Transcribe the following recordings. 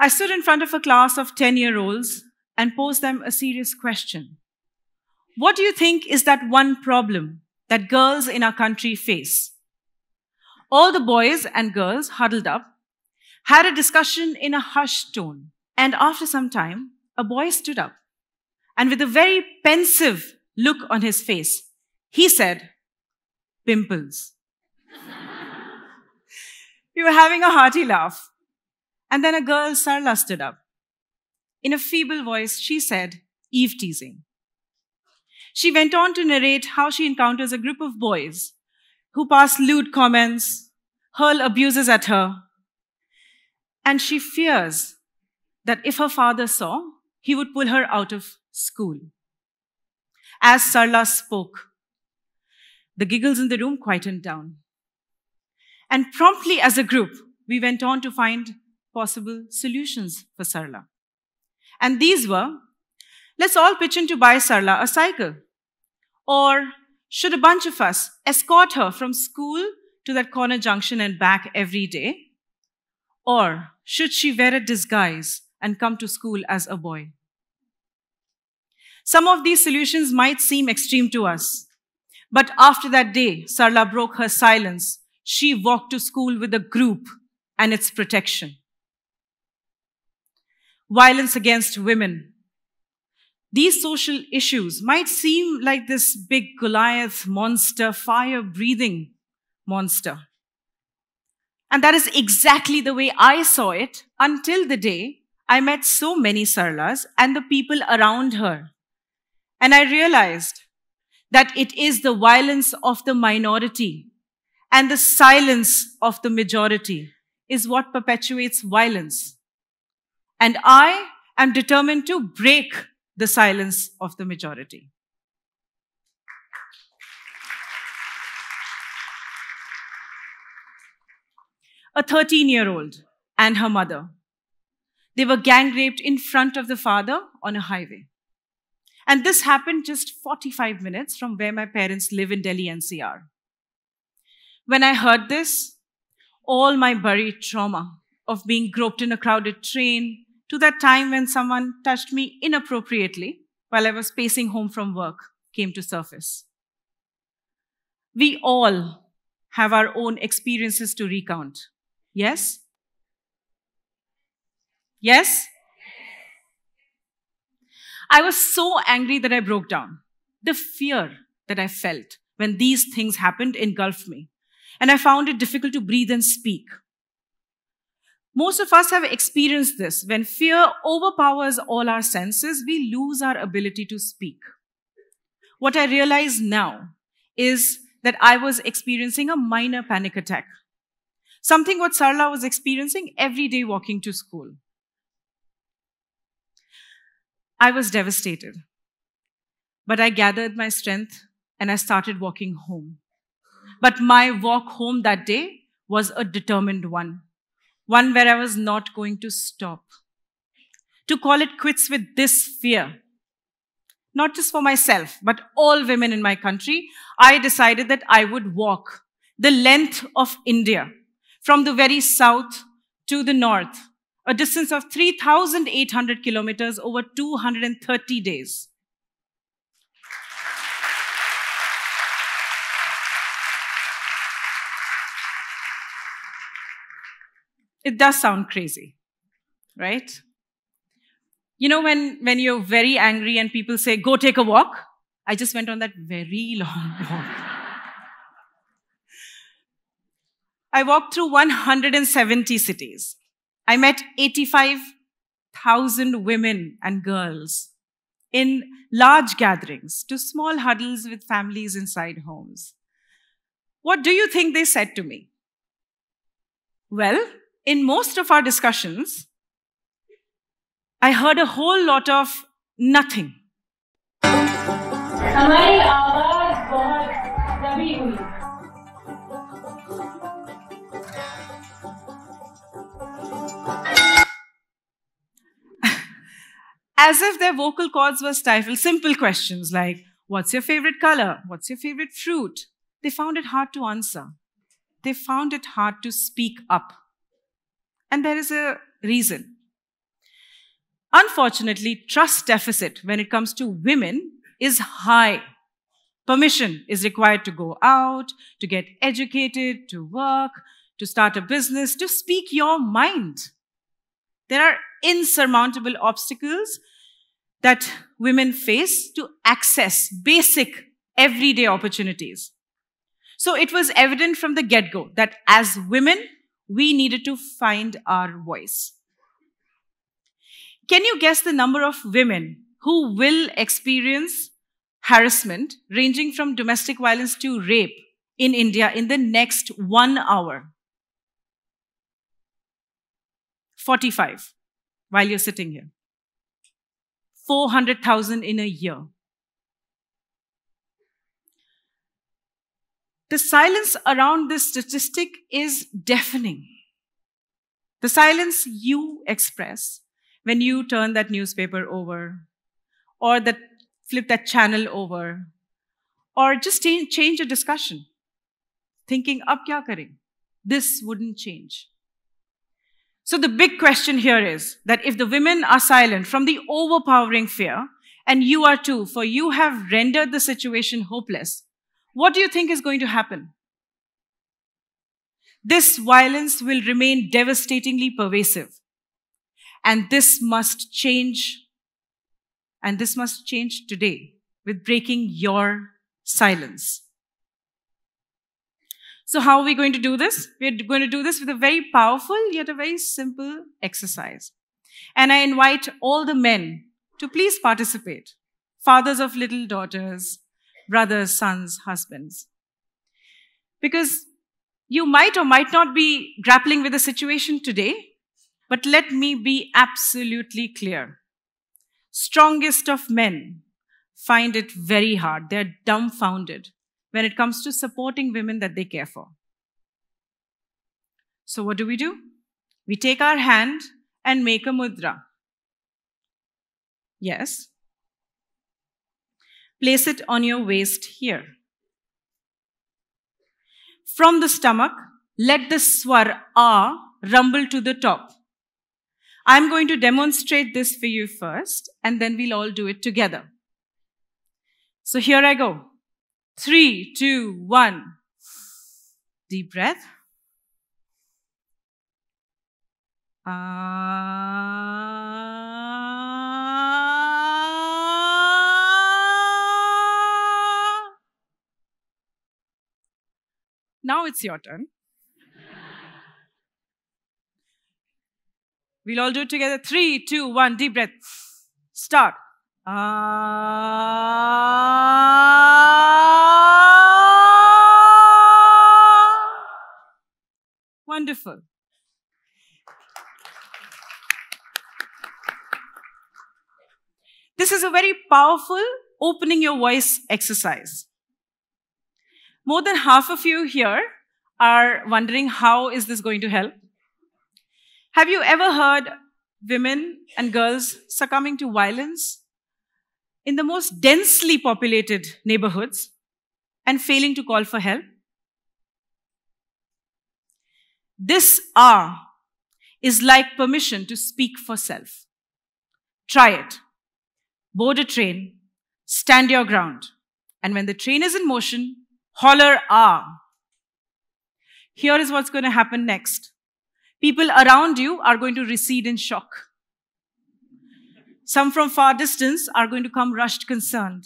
I stood in front of a class of 10-year-olds and posed them a serious question. What do you think is that one problem that girls in our country face? All the boys and girls huddled up, had a discussion in a hushed tone, and after some time, a boy stood up, and with a very pensive look on his face, he said, "Pimples." We were having a hearty laugh. And then a girl, Sarla, stood up. In a feeble voice, she said, "Eve teasing." She went on to narrate how she encounters a group of boys who pass lewd comments, hurl abuses at her, and she fears that if her father saw, he would pull her out of school. As Sarla spoke, the giggles in the room quietened down. And promptly as a group, we went on to find possible solutions for Sarla. And these were, let's all pitch in to buy Sarla a cycle. Or should a bunch of us escort her from school to that corner junction and back every day? Or should she wear a disguise and come to school as a boy? Some of these solutions might seem extreme to us. But after that day, Sarla broke her silence. She walked to school with a group and its protection. Violence against women. These social issues might seem like this big Goliath monster, fire-breathing monster. And that is exactly the way I saw it until the day I met so many Sarlas and the people around her. And I realized that it is the violence of the minority and the silence of the majority is what perpetuates violence. And I am determined to break the silence of the majority. A 13-year-old and her mother. They were gang raped in front of the father on a highway. And this happened just 45 minutes from where my parents live in Delhi NCR. When I heard this, all my buried trauma of being groped in a crowded train, to that time when someone touched me inappropriately while I was pacing home from work, came to surface. We all have our own experiences to recount. Yes? Yes? I was so angry that I broke down. The fear that I felt when these things happened engulfed me, and I found it difficult to breathe and speak. Most of us have experienced this. When fear overpowers all our senses, we lose our ability to speak. What I realize now is that I was experiencing a minor panic attack. Something what Sarla was experiencing every day walking to school. I was devastated. But I gathered my strength and I started walking home. But my walk home that day was a determined one. One where I was not going to stop. To call it quits with this fear. Not just for myself, but all women in my country, I decided that I would walk the length of India, from the very south to the north, a distance of 3,800 kilometers over 230 days. It does sound crazy, right? You know, when you're very angry and people say, "Go take a walk," I just went on that very long walk. I walked through 170 cities. I met 85,000 women and girls in large gatherings to small huddles with families inside homes. What do you think they said to me? Well, in most of our discussions, I heard a whole lot of nothing. हमारी आवाज बहुत दबी हुई। As if their vocal cords were stifled. Simple questions like, what's your favorite color? What's your favorite fruit? They found it hard to answer. They found it hard to speak up. And there is a reason. Unfortunately, trust deficit when it comes to women is high. Permission is required to go out, to get educated, to work, to start a business, to speak your mind. There are insurmountable obstacles that women face to access basic everyday opportunities. So it was evident from the get-go that as women, we needed to find our voice. Can you guess the number of women who will experience harassment ranging from domestic violence to rape in India in the next 1 hour? 45, while you're sitting here. 400,000 in a year. The silence around this statistic is deafening. The silence you express when you turn that newspaper over, or flip that channel over, or just change a discussion, thinking, ab kya kare? This wouldn't change. So the big question here is that if the women are silent from the overpowering fear, and you are too, for you have rendered the situation hopeless, what do you think is going to happen? This violence will remain devastatingly pervasive. And this must change. And this must change today with breaking your silence. So how are we going to do this? We're going to do this with a very powerful yet a very simple exercise. And I invite all the men to please participate. Fathers of little daughters, brothers, sons, husbands. Because you might or might not be grappling with the situation today, but let me be absolutely clear. Strongest of men find it very hard. They're dumbfounded when it comes to supporting women that they care for. So what do? We take our hand and make a mudra. Yes. Place it on your waist here. From the stomach, let the swar A rumble to the top. I'm going to demonstrate this for you first, and then we'll all do it together. So here I go. 3, 2, 1. Deep breath. Now it's your turn. We'll all do it together. 3, 2, 1. Deep breath. Start. Wonderful. This is a very powerful opening your voice exercise. More than half of you here are wondering, how is this going to help? Have you ever heard women and girls succumbing to violence in the most densely populated neighborhoods and failing to call for help? This R is like permission to speak for self. Try it. Board a train, stand your ground, and when the train is in motion, holler R. Here is what's going to happen next. People around you are going to recede in shock. Some from far distance are going to come rushed concerned.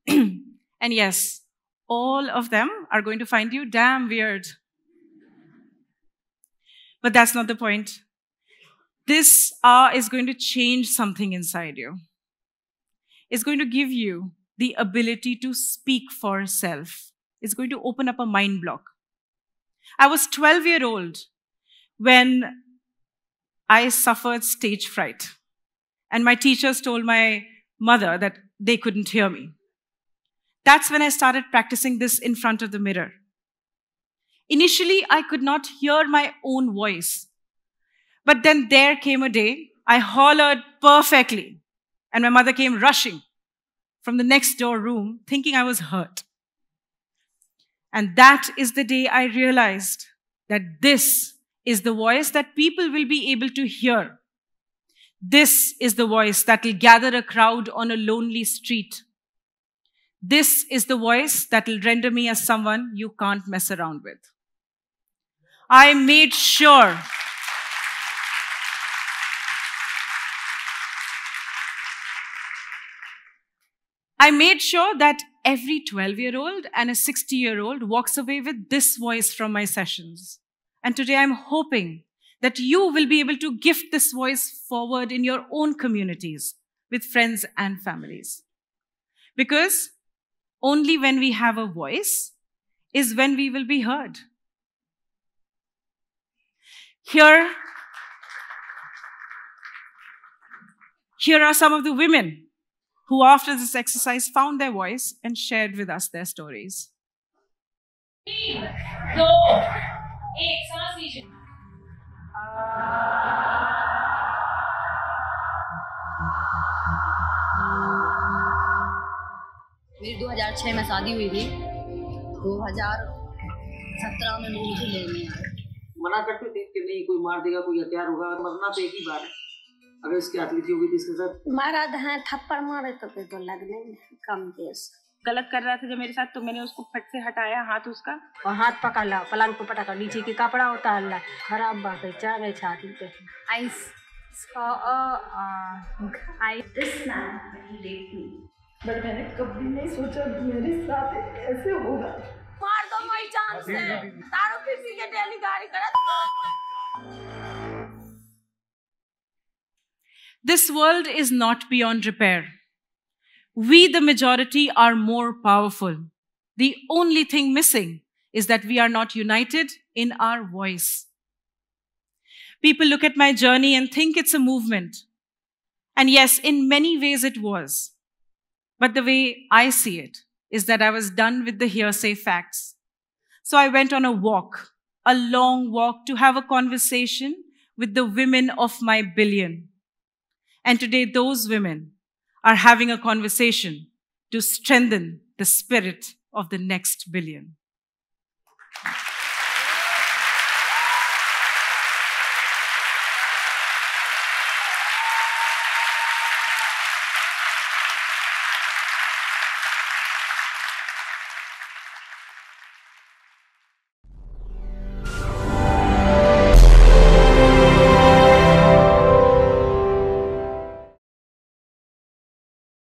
And yes, all of them are going to find you damn weird. But that's not the point. This R is going to change something inside you. It's going to give you the ability to speak for self. It's going to open up a mind block. I was 12-year-old when I suffered stage fright. And my teachers told my mother that they couldn't hear me. That's when I started practicing this in front of the mirror. Initially, I could not hear my own voice. But then there came a day, I hollered perfectly. And my mother came rushing from the next door room, thinking I was hurt. And that is the day I realized that this is the voice that people will be able to hear. This is the voice that will gather a crowd on a lonely street. This is the voice that will render me as someone you can't mess around with. I made sure that every 12-year-old and a 60-year-old walks away with this voice from my sessions. And today I'm hoping that you will be able to gift this voice forward in your own communities with friends and families. Because only when we have a voice is when we will be heard. Here are some of the women who after this exercise found their voice and shared with us their stories. 3, 2, 1, सांस लीजिए। मेरी 2006 में शादी हुई थी। 2017 में मुझे लेने आए। मना करते थे कि नहीं कोई मार देगा, कोई हथियार होगा, मरना तो एक ही बार है। अगर इसकी आत्महत्या होगी तो इसके साथ मारा है, थप्पड़ मारे तो लगने कम केस। गलत कर रहा था जब मेरे साथ, तो मैंने उसको फट से हटाया हाथ उसका और हाथ पकड़ ला, पलंग को पटका, नीचे की कपड़ा उतार ला। खराब बात है, चाह गए छाती पे। I saw this man raped me, but मैंने कभी नहीं सोचा मेरे साथ ऐसे होगा। मार दो माई जान से, दारू पी के डेली गाड़ी करा। This world is not beyond repair. We, the majority, are more powerful. The only thing missing is that we are not united in our voice. People look at my journey and think it's a movement. And yes, in many ways it was. But the way I see it is that I was done with the hearsay facts. So I went on a walk, a long walk, to have a conversation with the women of my billion. And today those women are having a conversation to strengthen the spirit of the next billion.